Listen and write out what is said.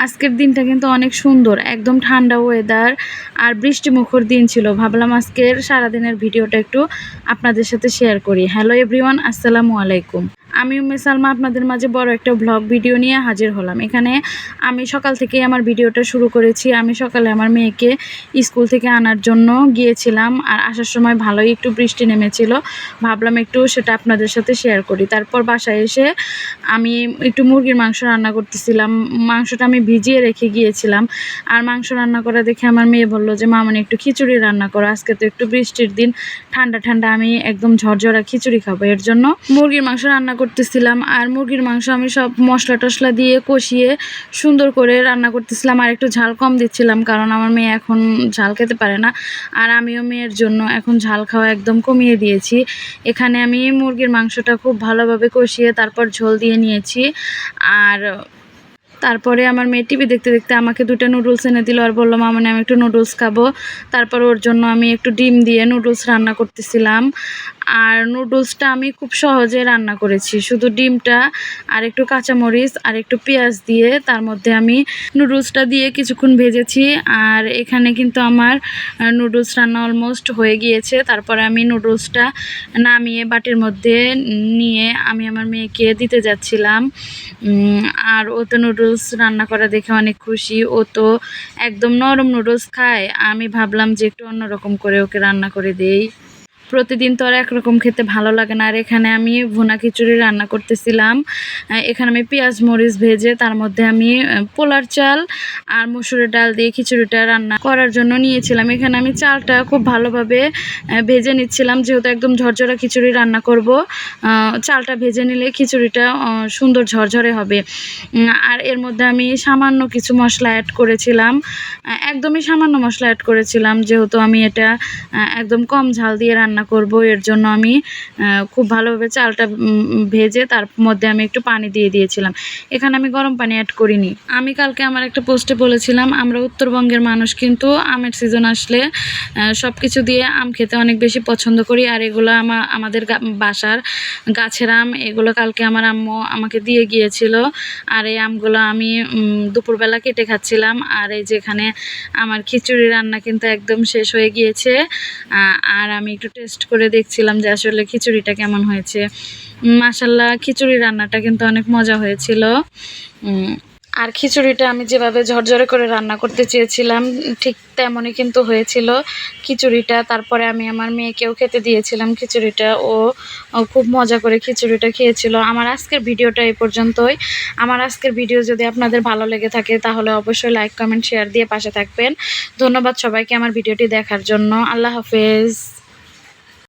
আজকের দিনটা কিন্তু অনেক সুন্দর, একদম ঠান্ডা ওয়েদার আর বৃষ্টিমুখর দিন ছিল। ভাবলাম আজকের সারাদিনের ভিডিওটা একটু আপনাদের সাথে শেয়ার করি। হ্যালো এভরিওয়ান, আসসালামু আলাইকুম। আমি উম্মে সালমা আপনাদের মাঝে বড় একটা ব্লগ ভিডিও নিয়ে হাজির হলাম। এখানে আমি সকাল থেকেই আমার ভিডিওটা শুরু করেছি। আমি সকালে আমার মেয়েকে স্কুল থেকে আনার জন্য গিয়েছিলাম, আর আসার সময় ভালোই একটু বৃষ্টি নেমেছিল। ভাবলাম একটু সেটা আপনাদের সাথে শেয়ার করি। তারপর বাসায় এসে আমি একটু মুরগির মাংস রান্না করতেছিলাম। মাংসটা আমি ভিজিয়ে রেখে গিয়েছিলাম, আর মাংস রান্না করা দেখে আমার মেয়ে বলল যে মামনি একটু খিচুড়ি রান্না করো, আজকে তো একটু বৃষ্টির দিন, ঠান্ডা ঠান্ডা আমি একদম ঝরঝরা খিচুড়ি খাবো। এর জন্য মুরগির মাংস রান্না করতেছিলাম, আর মুরগির মাংস আমি সব মশলা টশলা দিয়ে কষিয়ে সুন্দর করে রান্না করতেছিলাম, আর একটু ঝাল কম দিচ্ছিলাম কারণ আমার মেয়ে এখন ঝাল খেতে পারে না, আর আমিও মেয়ের জন্য এখন ঝাল খাওয়া একদম কমিয়ে দিয়েছি। এখানে আমি মুরগির মাংসটা খুব ভালোভাবে কষিয়ে তারপর ঝোল দিয়ে নিয়েছি। আর তারপরে আমার মেয়ে টিভি দেখতে দেখতে আমাকে 2টা নুডলস এনে দিল, আর বললো মামনি আমি একটু নুডলস খাবো। তারপর ওর জন্য আমি একটু ডিম দিয়ে নুডলস রান্না করতেছিলাম। আর নুডলসটা আমি খুব সহজে রান্না করেছি, শুধু ডিমটা আর একটু কাঁচামরিচ আর একটু পেঁয়াজ দিয়ে তার মধ্যে আমি নুডলসটা দিয়ে কিছুক্ষণ ভেজেছি। আর এখানে কিন্তু আমার নুডলস রান্না অলমোস্ট হয়ে গিয়েছে। তারপরে আমি নুডলসটা নামিয়ে বাটির মধ্যে নিয়ে আমি আমার মেয়েকে দিতে যাচ্ছিলাম। আর ও তো নুডলস রান্না করা দেখে অনেক খুশি। ও তো একদম নরম নুডলস খায়। আমি ভাবলাম যে একটু অন্যরকম করে ওকে রান্না করে দেই। প্রতিদিন তো আর একরকম খেতে ভালো লাগে না। আর এখানে আমি ভুনা খিচুড়ি রান্না করতেছিলাম। এখানে আমি পেঁয়াজ মরিচ ভেজে তার মধ্যে আমি পোলার চাল আর মসুরের ডাল দিয়ে খিচুড়িটা রান্না করার জন্য নিয়েছিলাম। এখানে আমি চালটা খুব ভালোভাবে ভেজে নিচ্ছিলাম, যেহেতু একদম ঝরঝরা খিচুড়ি রান্না করব। চালটা ভেজে নিলে খিচুড়িটা সুন্দর ঝরঝরে হবে। আর এর মধ্যে আমি সামান্য কিছু মশলা অ্যাড করেছিলাম, একদমই সামান্য মশলা অ্যাড করেছিলাম, যেহেতু আমি এটা একদম কম ঝাল দিয়ে রান্না করব। এর জন্য আমি খুব ভালোভাবে চালটা ভেজে তার মধ্যে আমি একটু পানি দিয়ে দিয়েছিলাম। এখানে আমি গরম পানি অ্যাড করিনি। আমি কালকে আমার একটা পোস্টে বলেছিলাম আমরা উত্তরবঙ্গের মানুষ কিন্তু আমের সিজন আসলে সব কিছু দিয়ে আম খেতে অনেক বেশি পছন্দ করি। আর এগুলো আমাদের বাসার গাছের আম, এগুলো কালকে আমার আম্মু আমাকে দিয়ে গিয়েছিল। আর এই আমগুলো আমি দুপুরবেলা কেটে খাচ্ছিলাম। আর এই যেখানে আমার খিচুড়ি রান্না কিন্তু একদম শেষ হয়ে গিয়েছে। আর আমি একটু টেস্ট করে দেখছিলাম যে আসলে খিচুড়িটা কেমন হয়েছে। মাশাআল্লাহ, খিচুড়ি রান্নাটা কিন্তু অনেক মজা হয়েছিল। আর খিচুড়িটা আমি যেভাবে ঝরঝরে করে রান্না করতে চেয়েছিলাম ঠিক তেমনই কিন্তু হয়েছিল খিচুড়িটা। তারপরে আমি আমার মেয়েকেও খেতে দিয়েছিলাম খিচুড়িটা। ও খুব মজা করে খিচুড়িটা খেয়েছিল। আমার আজকের ভিডিওটা এই পর্যন্তই। আমার আজকের ভিডিও যদি আপনাদের ভালো লেগে থাকে তাহলে অবশ্যই লাইক কমেন্ট শেয়ার দিয়ে পাশে থাকবেন। ধন্যবাদ সবাইকে আমার ভিডিওটি দেখার জন্য। আল্লাহ হাফেজ।